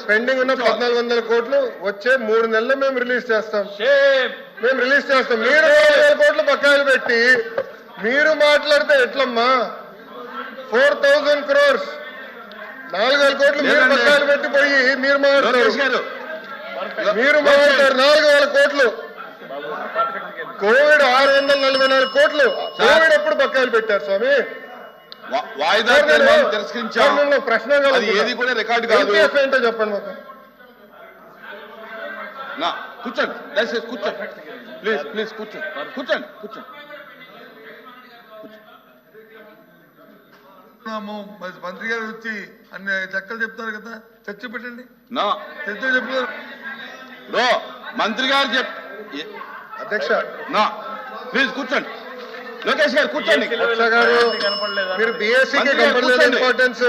Pending ఉన్న 1400 కోట్లు వచ్చే 3 నెలల్లో మేము రిలీజ్ చేస్తాం. మీరు 4000 కోట్లు బకాయిలు పెట్టి మీరు మాట్లాడితే ఎట్లమ్మా? 4000 crores 4000 కోట్లు మీరు బకాయిలు పెట్టి పోయి మీరు మాట్లాడతారు. 4000 కోట్లు కోవిడ్ 644 కోట్లు కోవిడ్ ఎప్పుడు బకాయిలు పెట్టారు స్వామి? వాయిదా ప్రశ్న ఏది కూడా రికార్డు కాదు. ఏంటో చెప్పండి మాకు. కూర్చోండి దయచేసి కూర్చోండి ప్లీజ్ కూర్చోండి. మంత్రి గారు వచ్చి అన్ని చక్కలు చెప్తారు కదా, చర్చ పెట్టండి. చర్చ చెప్తారు మంత్రి గారు అధ్యక్ష ప్లీజ్ కూర్చోండి. లోకేష్ గారు కూర్చోండి. మీరు బీఎస్సీకి కనపడలేదు ఇంపార్టెన్స్.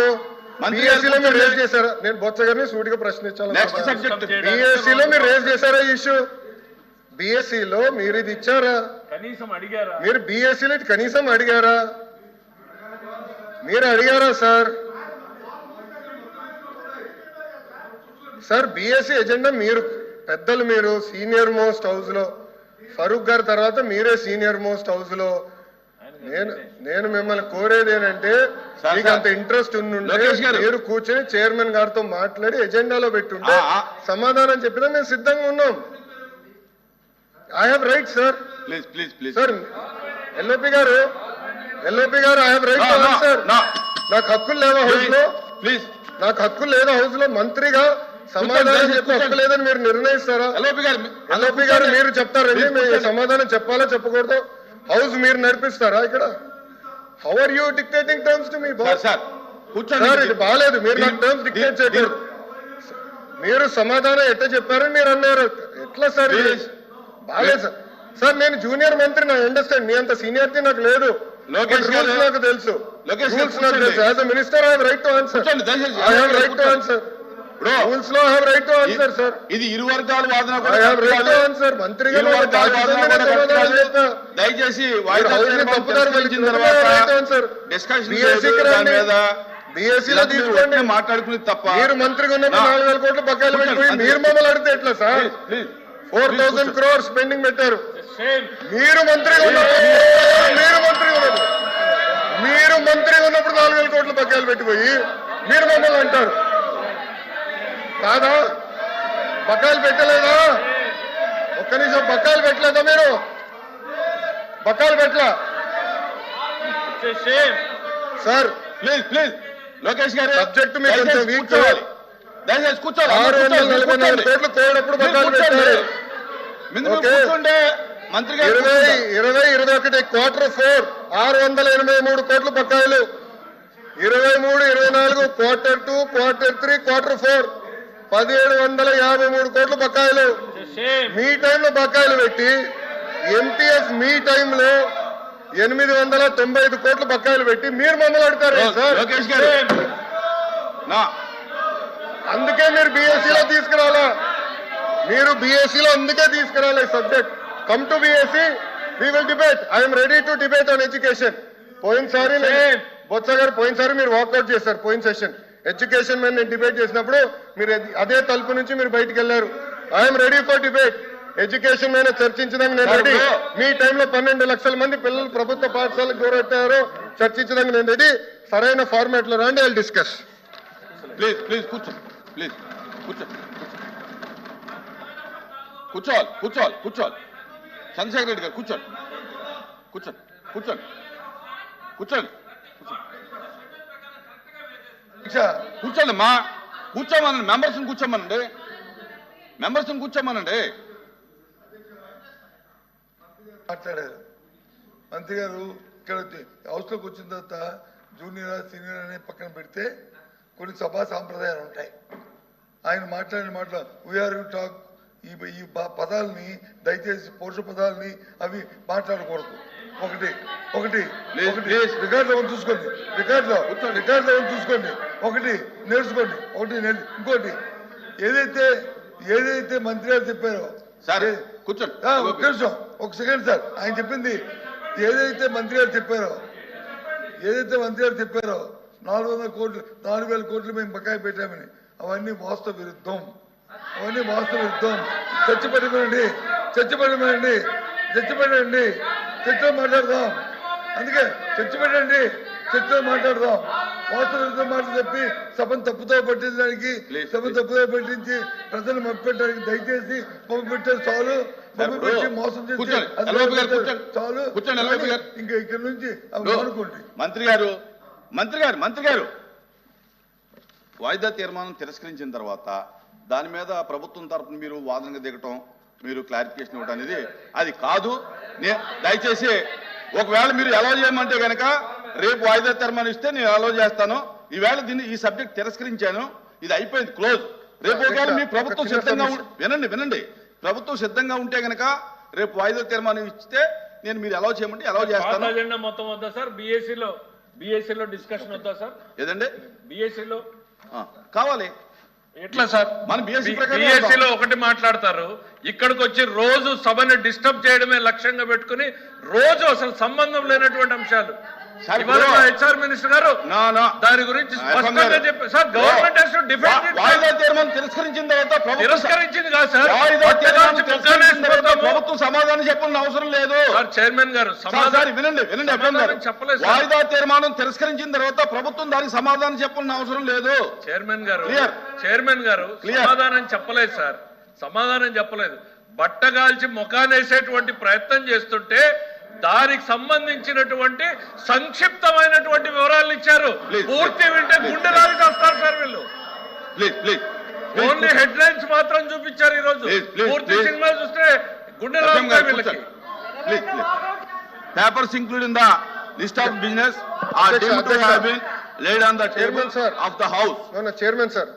బీఎస్సీలో మీరు రేజ్ చేశారా? నేను బొత్స గారిని సూటిగా ప్రశ్నించాను. బీఎస్సీలో మీరు రేజ్ చేశారా ఈ ఇష్యూ? బీఎస్సీలో మీరు ఇది ఇచ్చారా? మీరు బీఎస్సీలో ఇది కనీసం అడిగారా? మీరు అడిగారా సార్? బీఎస్సీ ఎజెండా మీరు పెద్దలు, మీరు సీనియర్ మోస్ట్ హౌస్ లో, ఫరూక్ గారి తర్వాత మీరే సీనియర్ మోస్ట్ హౌస్ లో. నేను మిమ్మల్ని కోరేది ఏంటంటే, మీకు అంత ఇంట్రెస్ట్ ఉండుంటే మీరు కూర్చొని చైర్మన్ గారితో మాట్లాడి ఎజెండాలో పెట్టుంటే సమాధానం చెప్పినా మేము సిద్ధంగా ఉన్నాం. I have right sir. Sir LOP garu I have right to answer. నాకు హక్కులు లేవా హౌస్ లో? నాకు హక్కులు లేదా హౌస్ లో? మంత్రిగా సమాధానం చెప్పే హక్కు లేదని మీరు నిర్ణయిస్తారా? ఎల్ఓపి గారు మీరు చెప్తారండి సమాధానం చెప్పాలా చెప్పకూడదు? హౌస్ మీరు నడిపిస్తారా ఇక్కడ? How are you dictating terms to me boss? Sir ఇది బాగాలేదు. మీరు నాకు టర్మ్స్ డిక్టేట్ చేయకూడదు. మీరు సమాధానం ఎట్లా చెప్పారని మీరు అన్నారు. ఎట్లా సార్ ఇది బాగాలేదు సార్. సార్ నేను జూనియర్ మంత్రి, నా అండర్స్టాండ్. మీ అంత సీనియారిటీ నాకు లేదు. రూల్స్ నాకు తెలుసు. As a minister I have right to answer. I have right to answer. Rules లో have right to answer sir. ఇది ఇరు వర్గాల వాదన. I have right to answer. మంత్రిగా దయచేసి బీఎస్సీలో తీసుకోండి. మాట్లాడుకుని తప్ప మీరు మంత్రిగా ఉన్నప్పుడు 4000 కోట్లు బకాయిలు పెట్టిపోయి మీరు మమ్మల్ని అడిగితే ఎట్లా సార్? 4000 crores పెండింగ్ పెట్టారు. మీరు మంత్రిగా ఉన్నప్పుడు 4000 కోట్లు బకాయిలు పెట్టిపోయి మీరు మమ్మల్ని అంటారు కాదా? బకాయిలు పెట్టలేదా? ఒక్క నిమిషం, బకాయిలు పెట్టలేదా? మీరు బకాయిలు పెట్టలా సార్? ప్లీజ్ లోకేష్ గారు సబ్జెక్ట్ మీరు కొంచెం వీక్ చేయాలి. దయచేసి కూర్చోవాలి. 644 కోట్లు కోడప్పుడు బకాయిలు పెట్టారు. కూర్చుంటే మంత్రి గారు 2021 Q4 683 కోట్లు బకాయిలు. 23, 24 Q2, Q3, Q4 1753 కోట్లు బకాయిలు. మీ టైంలో బకాయిలు పెట్టి ఎంటీఎఫ్ మీ టైంలో 895 కోట్లు బకాయిలు పెట్టి మీరు మమ్మల్ని అడుగుతారు సార్? లోకేష్ గారు అందుకే మీరు బీఎస్సీలో తీసుకురాలా. మీరు బీఎస్సీలో అందుకే తీసుకురాలే subject. Come to BSC, we will debate. I'm ready to debate on education. పోయినసారి బొత్స గారు మీరు వాకౌట్ చేశారు. పోయిన సెషన్ ఎడ్యుకేషన్ మీద నేను డిబేట్ చేసినప్పుడు మీరు అదే తలుపు నుంచి మీరు బయటకు వెళ్ళారు. I'm ready for debate. Education మీద చర్చించడానికి నేను రెడీ. మీ టైంలో 12 లక్షల మంది పిల్లలు ప్రభుత్వ పాఠశాలకు దూరెట్టారో చర్చించడానికి నేను రెడీ. సరైన ఫార్మాట్ లో రండి, ఐ డిస్కస్. ప్లీజ్ కూర్చోవాలి. చంద్రశేఖర్ రెడ్డి గారు కూర్చోండి. కూర్చోండి అమ్మా. కూర్చోమనండి. మెంబర్స్ని కూర్చోమనండి. మాట్లాడారు మంత్రి గారు. ఇక్కడ హౌస్లోకి వచ్చిన తర్వాత జూనియర్ సీనియర్ అనే పక్కన పెడితే కొన్ని సభా సాంప్రదాయాలు ఉంటాయి. ఆయన మాట్లాడిన మాటలు వీఆర్ యూ టాక్, ఈ పదాలని దయచేసి పౌరుష పదాలని అవి మాట్లాడకూడదు. ఒకటి రికార్డులో చూసుకోండి. రికార్డులో చూసుకోండి. ఒకటి నేర్చుకోండి. ఇంకోటి ఏదైతే మంత్రి గారు చెప్పారో సరే కూర్చోండి. ఒక సెకండ్ సార్. ఆయన చెప్పింది ఏదైతే మంత్రి గారు చెప్పారో 400 కోట్లు 4000 కోట్లు మేము బకాయి పెట్టామని అవన్నీ వాస్తవ విరుద్ధం. అవన్నీ వాస్తవ విరుద్ధం. చర్చపెట్టమనండి, చర్చపెట్టమనండి, చర్చపెట్టండి, చర్చలో మాట్లాడదాం. అందుకే చర్చపెట్టండి, చర్చలో మాట్లాడదాం. వాస్తవ విరుద్ధం మాటలు చెప్పి సభను తప్పుతో పట్టించడానికి, సభను తప్పుతో పట్టించి ప్రజలు మభ్యపెట్టడానికి దయచేసి పెట్టారు చాలు. మభ్యపెట్టి మోసం చేసి చాలు. ఇంకా ఇక్కడ నుంచి అనుకోండి. మంత్రి గారు వాయిదా తీర్మానం తిరస్కరించిన తర్వాత దాని మీద ప్రభుత్వం తరపున మీరు వాదనగా దిగటం, మీరు క్లారిఫికేషన్ ఇవ్వడం అనేది అది కాదు. దయచేసి ఒకవేళ మీరు అలౌ చేయమంటే కనుక రేపు వాయిదా తీర్మానం ఇస్తే నేను అలౌ చేస్తాను. ఈవేళ ఈ సబ్జెక్ట్ తిరస్కరించాను, ఇది అయిపోయింది, క్లోజ్. రేపు ఒకవేళ మీ ప్రభుత్వం సిద్ధంగా వినండి ప్రభుత్వం సిద్ధంగా ఉంటే కనుక రేపు వాయిదా తీర్మానం ఇస్తే నేను మీరు అలౌ చేయమంటే అలౌ చేస్తాను. అజెండా మొత్తం వద్దా సార్? బిఎస్సీలో డిస్కషన్ వద్దా సార్? ఏదండి బిఎస్సీలో కావాలి. ఎట్లా సార్? మన బిఎస్సీలో ఒకటి మాట్లాడతారు, ఇక్కడికి వచ్చి రోజు సభని డిస్టర్బ్ చేయడమే లక్ష్యంగా పెట్టుకుని రోజు అసలు సంబంధం లేనటువంటి అంశాలు. హెచ్ఆర్ మినిస్టర్ గారు దాని గురించి స్పష్టంగా చెప్పారు sir. Government has to defend it. వాయిదా తీర్మానం తిరస్కరించిన తర్వాత తిరస్కరించింది కాదు సార్, ప్రభుత్వం సమాధానం చెప్పాల్సిన అవసరం లేదు. చైర్మన్ గారు వినండి చెప్పలేదు. వాయిదా తీర్మానం తిరస్కరించిన తర్వాత ప్రభుత్వం దానికి సమాధానం చెప్పాల్సిన అవసరం లేదు. చైర్మన్ గారు సమాధానం చెప్పలేదు సార్, సమాధానం చెప్పలేదు. బట్టగాల్చి ముఖానేసేటువంటి ప్రయత్నం చేస్తుంటే దానికి సంబంధించినటువంటి సంక్షిప్తమైనటువంటి వివరాలు ఇచ్చారు. పూర్తి వింటే గుండె రాలి చేస్తారు సార్ వీళ్ళు. ఓన్లీ హెడ్ లైన్స్ మాత్రం చూపించారు ఈ రోజు. పూర్తి సినిమా చూస్తే గుండె రాలి వీళ్ళకి. Papers including the list of business are deemed to have been laid on the table of the house. No, chairman sir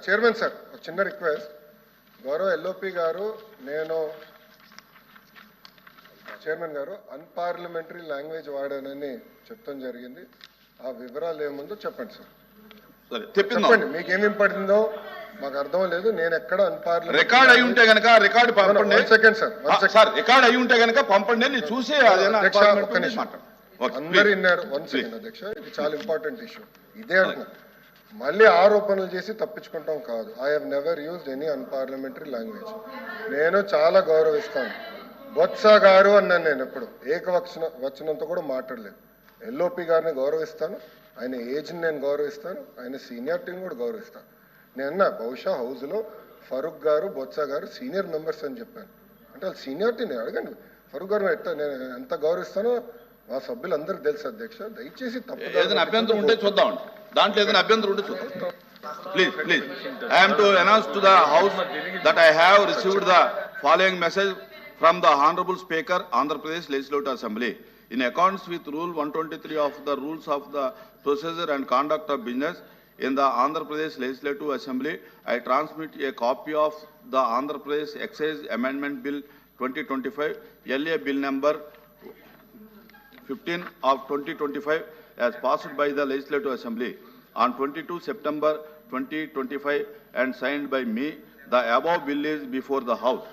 ఒక చిన్న రిక్వెస్ట్. గౌరవ ఎల్ఓపి గారు, నేను చైర్మన్ గారు అన్పార్లమెంటరీ లాంగ్వేజ్ వాడానని చెప్తాం జరిగింది. ఆ వివరాలు ఏముందో చెప్పండి సార్. చెప్పండి, మీకేమి పడిందో మాకు అర్థం లేదు. నేను ఎక్కడ అన్పార్లమెంటరీ రికార్డ్ అయి ఉంటే గనక రికార్డ్ పంపండి. సెకండ్ సార్, రికార్డ్ అయి ఉంటే గనక పంపండి, నేను చూసి అందరు విన్నారు. 1 సెకండ్ అధ్యక్ష, ఇది చాలా ఇంపార్టెంట్ ఇష్యూ. ఇదే అంటున్నా, మళ్ళీ ఆరోపణలు చేసి తప్పించుకుంటాం కాదు. I have never used any unparliamentary language. నేను చాలా గౌరవిస్తాను. బొత్స గారు అన్నాను, నేను ఎప్పుడు వచనంతో కూడా మాట్లాడలేదు. ఎల్ఓపి గారిని గౌరవిస్తాను, ఆయన ఏజ్ని నేను గౌరవిస్తాను, ఆయన సీనియారిటీని కూడా గౌరవిస్తాను. నేను బహుశా హౌస్లో ఫరూక్ గారు, బొత్స గారు సీనియర్ మెంబర్స్ అని చెప్పాను. అంటే వాళ్ళు సీనియారిటీ నేను అడగండి. ఫరూక్ గారు నేను ఎంత గౌరవిస్తానో మా సభ్యులందరికీ తెలుసు అధ్యక్ష. దయచేసి తప్పు ఏదైనా అభ్యంతరం ఉంటే చూద్దాం, దాంట్లో ఏదైనా అభ్యంతరం ఉంటే చూద్దాం. Please, I am to announce to the House that I have received the following message from the Honorable Speaker, Andhra Pradesh Legislative Assembly. In accordance with Rule 123 of the Rules of the Procedure and Conduct of Business in the Andhra Pradesh Legislative Assembly, I transmit a copy of the Andhra Pradesh Excise Amendment Bill 2025, LA Bill number 15 of 2025, as passed by the Legislative Assembly on 22 September 2025 and signed by me. The above bill is before the House.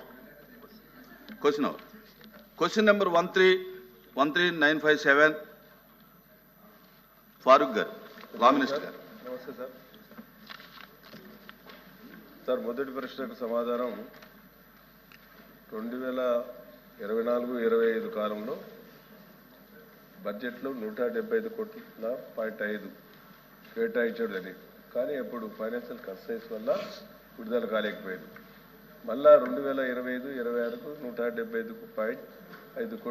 Question number 13957, Farooq Gar, Law Minister. నమస్తే sir. Sir, మొదటి ప్రశ్నకు సమాధానం 2024-25 కాలంలో బడ్జెట్లో 175.5 కేటాయించడం జరిగింది. కానీ ఇప్పుడు ఫైనాన్షియల్ కన్స్ట్రెయిన్స్ వల్ల విడుదల కాలేకపోయింది. మళ్ళా 2025-26కు 175.5 కోట్లు